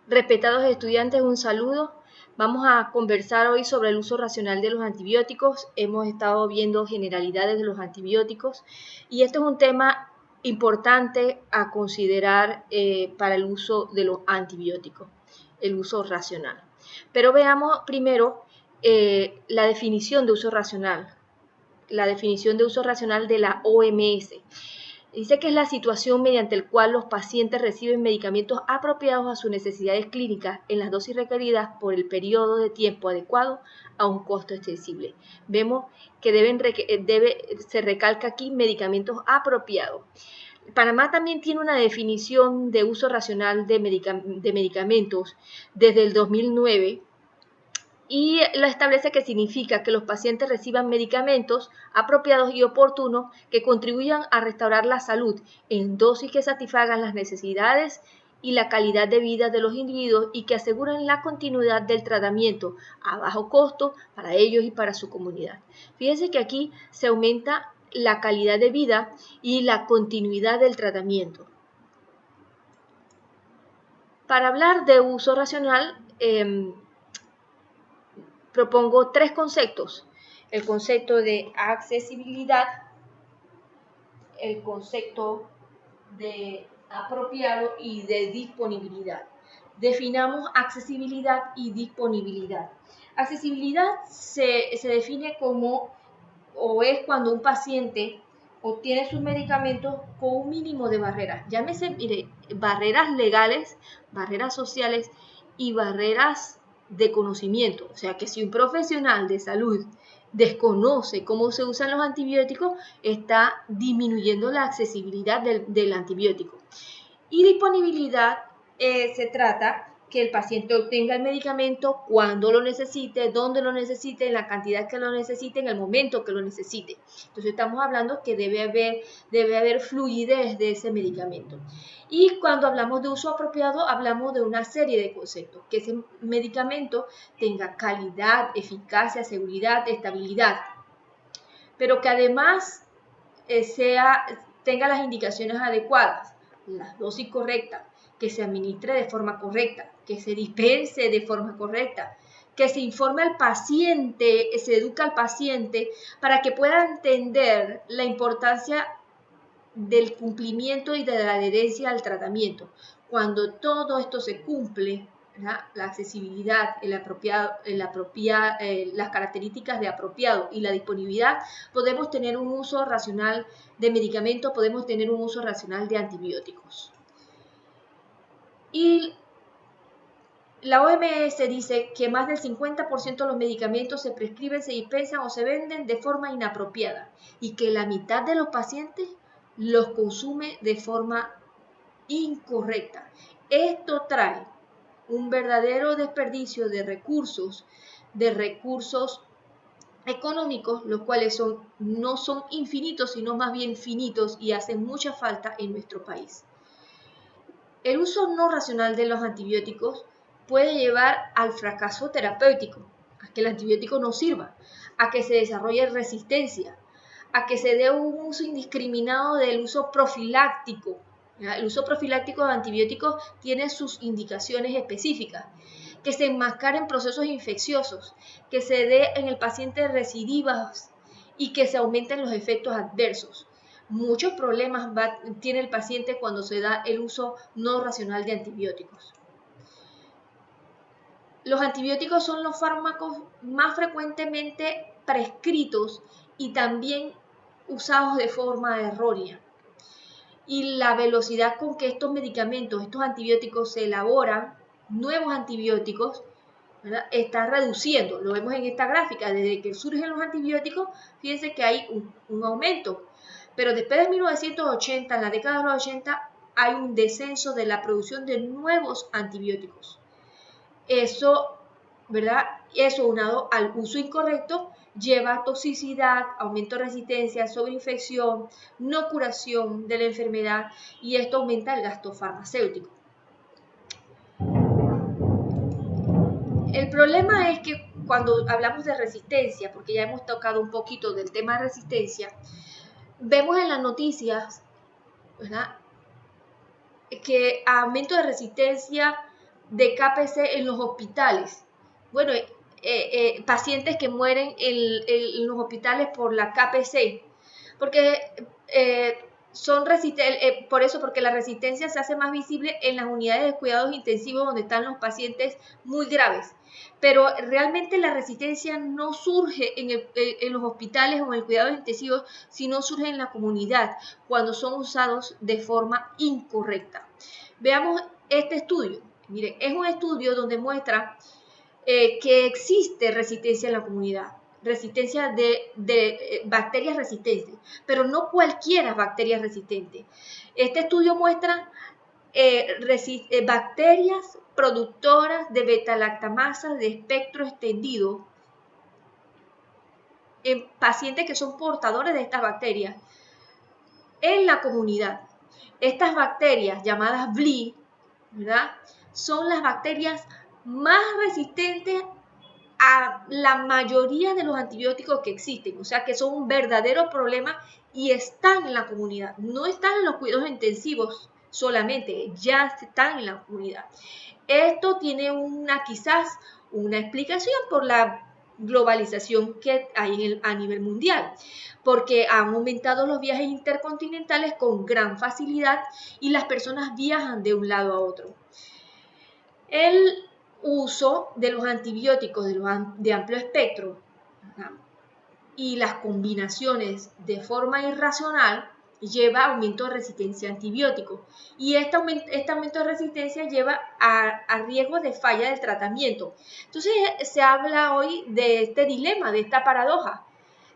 Respetados estudiantes, un saludo. Vamos a conversar hoy sobre el uso racional de los antibióticos. Hemos estado viendo generalidades de los antibióticos y este es un tema importante a considerar para el uso de los antibióticos, el uso racional. Pero veamos primero la definición de uso racional, de la OMS. Dice que es la situación mediante la cual los pacientes reciben medicamentos apropiados a sus necesidades clínicas en las dosis requeridas por el periodo de tiempo adecuado a un costo accesible. Vemos que se recalca aquí medicamentos apropiados. Panamá también tiene una definición de uso racional de medicamentos desde el 2009 y lo establece que significa que los pacientes reciban medicamentos apropiados y oportunos que contribuyan a restaurar la salud en dosis que satisfagan las necesidades y la calidad de vida de los individuos y que aseguren la continuidad del tratamiento a bajo costo para ellos y para su comunidad. Fíjense que aquí se aumenta la calidad de vida y la continuidad del tratamiento. Para hablar de uso racional, propongo tres conceptos: el concepto de accesibilidad, el concepto de apropiado y de disponibilidad. Definamos accesibilidad y disponibilidad. Accesibilidad se define como o es cuando un paciente obtiene sus medicamentos con un mínimo de barreras. Llámese, mire, barreras legales, barreras sociales y barreras de conocimiento. O sea que si un profesional de salud desconoce cómo se usan los antibióticos, está disminuyendo la accesibilidad del antibiótico. Y disponibilidad se trata que el paciente obtenga el medicamento cuando lo necesite, donde lo necesite, en la cantidad que lo necesite, en el momento que lo necesite. Entonces estamos hablando que debe haber fluidez de ese medicamento. Y cuando hablamos de uso apropiado, hablamos de una serie de conceptos: que ese medicamento tenga calidad, eficacia, seguridad, estabilidad, pero que además tenga las indicaciones adecuadas, la dosis correcta, que se administre de forma correcta, que se dispense de forma correcta, que se informe al paciente, se educa al paciente para que pueda entender la importancia del cumplimiento y de la adherencia al tratamiento. Cuando todo esto se cumple, ¿verdad?, la accesibilidad, las características de apropiado y la disponibilidad, podemos tener un uso racional de medicamentos, podemos tener un uso racional de antibióticos. Y la OMS dice que más del 50% de los medicamentos se prescriben, se dispensan o se venden de forma inapropiada y que la mitad de los pacientes los consume de forma incorrecta. Esto trae un verdadero desperdicio de recursos económicos, los cuales no son infinitos, sino más bien finitos y hacen mucha falta en nuestro país. El uso no racional de los antibióticos puede llevar al fracaso terapéutico, a que el antibiótico no sirva, a que se desarrolle resistencia, a que se dé un uso indiscriminado del uso profiláctico. El uso profiláctico de antibióticos tiene sus indicaciones específicas, que se enmascaren procesos infecciosos, que se dé en el paciente recidivas y que se aumenten los efectos adversos. Muchos problemas tiene el paciente cuando se da el uso no racional de antibióticos. Los antibióticos son los fármacos más frecuentemente prescritos y también usados de forma errónea. Y la velocidad con que estos medicamentos, estos antibióticos se elaboran, nuevos antibióticos, ¿verdad?, está reduciendo. Lo vemos en esta gráfica. Desde que surgen los antibióticos, fíjense que hay un aumento. Pero después de 1980, en la década de los 80, hay un descenso de la producción de nuevos antibióticos. Eso, ¿verdad?, eso unado al uso incorrecto lleva a toxicidad, aumento de resistencia, sobreinfección, no curación de la enfermedad, y esto aumenta el gasto farmacéutico. El problema es que cuando hablamos de resistencia, porque ya hemos tocado un poquito del tema de resistencia, vemos en las noticias, ¿verdad?, que aumento de resistencia de KPC en los hospitales. Bueno, pacientes que mueren en los hospitales por la KPC, porque son resistentes, por eso, porque la resistencia se hace más visible en las unidades de cuidados intensivos donde están los pacientes muy graves. Pero realmente la resistencia no surge en los hospitales o en el cuidado intensivo, sino surge en la comunidad cuando son usados de forma incorrecta. Veamos este estudio. Miren, es un estudio donde muestra que existe resistencia en la comunidad, resistencia de bacterias resistentes, pero no cualquiera bacteria resistente. Este estudio muestra bacterias productoras de beta-lactamases de espectro extendido en pacientes que son portadores de estas bacterias en la comunidad. Estas bacterias llamadas BLI, ¿verdad?, son las bacterias más resistentes a la mayoría de los antibióticos que existen, o sea que son un verdadero problema y están en la comunidad, no están en los cuidados intensivos solamente, ya están en la comunidad. Esto tiene quizás una explicación por la globalización que hay a nivel mundial, porque han aumentado los viajes intercontinentales con gran facilidad y las personas viajan de un lado a otro. El uso de los antibióticos de amplio espectro, ¿verdad?, y las combinaciones de forma irracional lleva a aumento de resistencia a antibióticos, y este aumento de resistencia lleva a riesgo de falla del tratamiento. Entonces se habla hoy de este dilema, de esta paradoja,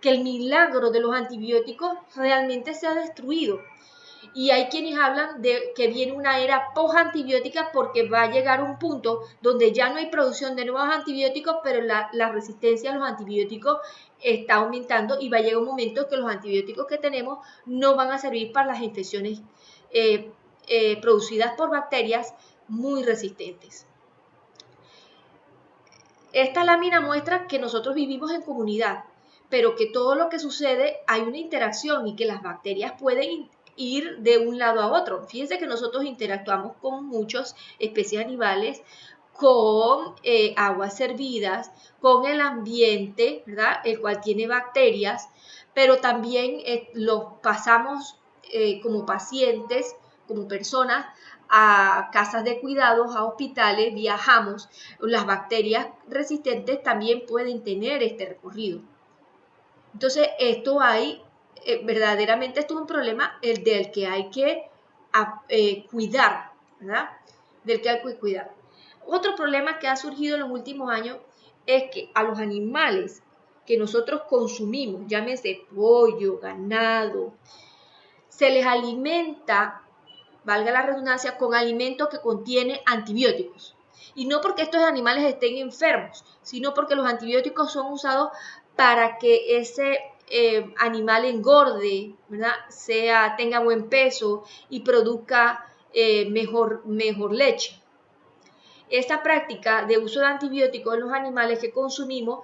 que el milagro de los antibióticos realmente se ha destruido. Y hay quienes hablan de que viene una era post-antibiótica porque va a llegar un punto donde ya no hay producción de nuevos antibióticos, pero la resistencia a los antibióticos está aumentando y va a llegar un momento que los antibióticos que tenemos no van a servir para las infecciones producidas por bacterias muy resistentes. Esta lámina muestra que nosotros vivimos en comunidad, pero que todo lo que sucede hay una interacción y que las bacterias pueden ir de un lado a otro. Fíjense que nosotros interactuamos con muchas especies animales, con aguas servidas, con el ambiente, ¿verdad?, el cual tiene bacterias, pero también los pasamos como pacientes, como personas, a casas de cuidados, a hospitales, viajamos. Las bacterias resistentes también pueden tener este recorrido. Entonces, verdaderamente esto es un problema del que hay que cuidar, ¿verdad? Del que hay que cuidar. Otro problema que ha surgido en los últimos años es que a los animales que nosotros consumimos, llámese pollo, ganado, se les alimenta, valga la redundancia, con alimentos que contienen antibióticos. Y no porque estos animales estén enfermos, sino porque los antibióticos son usados para que ese animal engorde, ¿verdad?, tenga buen peso y produzca mejor leche. Esta práctica de uso de antibióticos en los animales que consumimos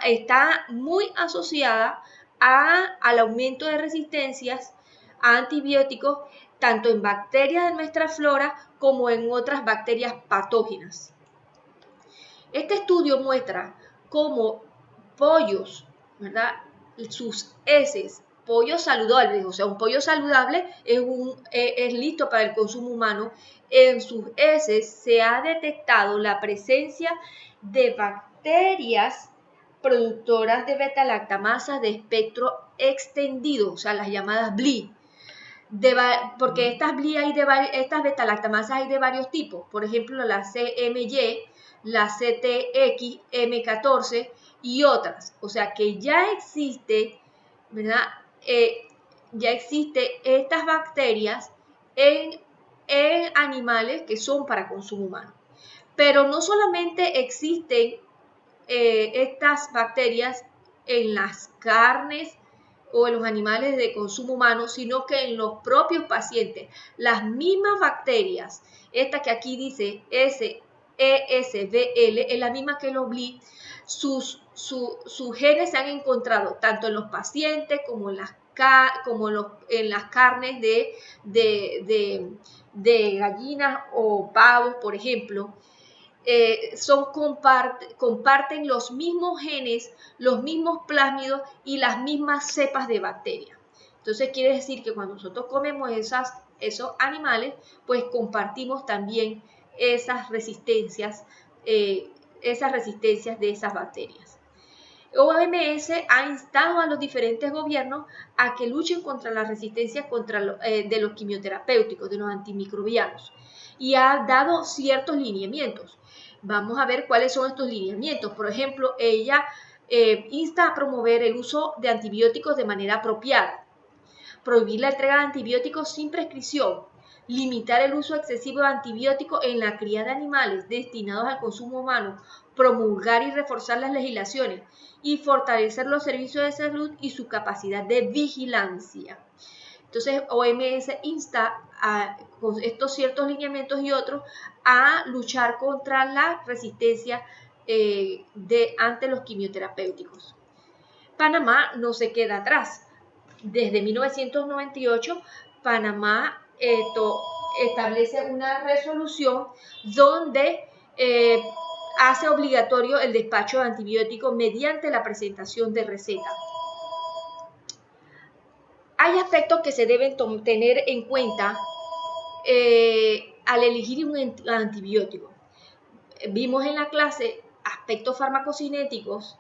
está muy asociada al aumento de resistencias a antibióticos, tanto en bacterias de nuestra flora como en otras bacterias patógenas. Este estudio muestra cómo pollos, ¿verdad?, sus heces, pollos saludables, o sea, un pollo saludable es listo para el consumo humano. En sus heces se ha detectado la presencia de bacterias productoras de beta-lactamases de espectro extendido, o sea, las llamadas BLI. Porque estas beta-lactamases hay de varios tipos, por ejemplo, la CMY, la CTX-M14 y otras. O sea que ya existe, ¿verdad?, ya existe estas bacterias en animales que son para consumo humano. Pero no solamente existen estas bacterias en las carnes o en los animales de consumo humano, sino que en los propios pacientes. Las mismas bacterias, esta que aquí dice ESBL, es la misma que los BLI, sus genes se han encontrado tanto en los pacientes como en las en las carnes de gallinas o pavos, por ejemplo, comparten los mismos genes, los mismos plásmidos y las mismas cepas de bacterias. Entonces quiere decir que cuando nosotros comemos esos animales, pues compartimos también esas resistencias de esas bacterias. OMS ha instado a los diferentes gobiernos a que luchen contra la resistencia de los quimioterapéuticos, de los antimicrobianos, y ha dado ciertos lineamientos. Vamos a ver cuáles son estos lineamientos. Por ejemplo, ella insta a promover el uso de antibióticos de manera apropiada, prohibir la entrega de antibióticos sin prescripción, limitar el uso excesivo de antibióticos en la cría de animales destinados al consumo humano, promulgar y reforzar las legislaciones y fortalecer los servicios de salud y su capacidad de vigilancia. Entonces, OMS insta con estos ciertos lineamientos y otros a luchar contra la resistencia ante los quimioterapéuticos. Panamá no se queda atrás. Desde 1998, Panamá establece una resolución donde hace obligatorio el despacho de antibióticos mediante la presentación de receta. Hay aspectos que se deben tener en cuenta al elegir un antibiótico. Vimos en la clase aspectos farmacocinéticos,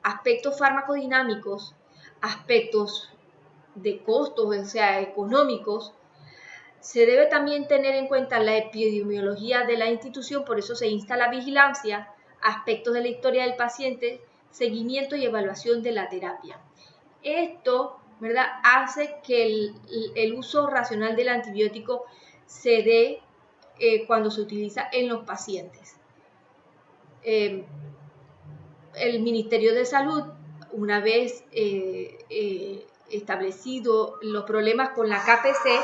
aspectos farmacodinámicos, aspectos de costos, o sea, económicos. Se debe también tener en cuenta la epidemiología de la institución, por eso se insta la vigilancia, aspectos de la historia del paciente, seguimiento y evaluación de la terapia. Esto, ¿verdad?, hace que el uso racional del antibiótico se dé cuando se utiliza en los pacientes. El Ministerio de Salud, una vez establecido los problemas con la KPC,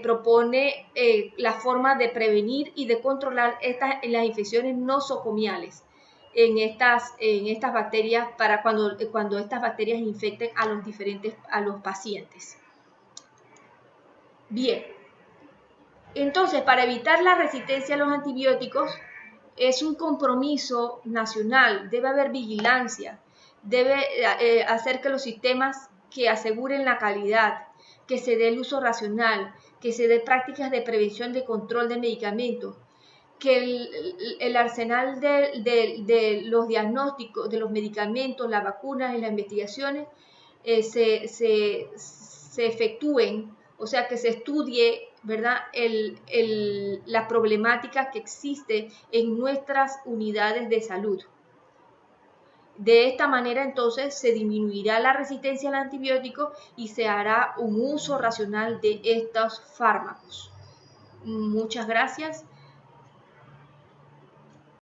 propone la forma de prevenir y de controlar las infecciones nosocomiales en estas bacterias para cuando estas bacterias infecten a los pacientes. Bien, entonces para evitar la resistencia a los antibióticos es un compromiso nacional, debe haber vigilancia, debe hacer que los sistemas que aseguren la calidad, que se dé el uso racional, que se dé prácticas de prevención de control de medicamentos, que el arsenal de los diagnósticos, de los medicamentos, las vacunas y las investigaciones se efectúen, o sea, que se estudie, ¿verdad?, la problemática que existe en nuestras unidades de salud. De esta manera, entonces, se disminuirá la resistencia al antibiótico y se hará un uso racional de estos fármacos. Muchas gracias.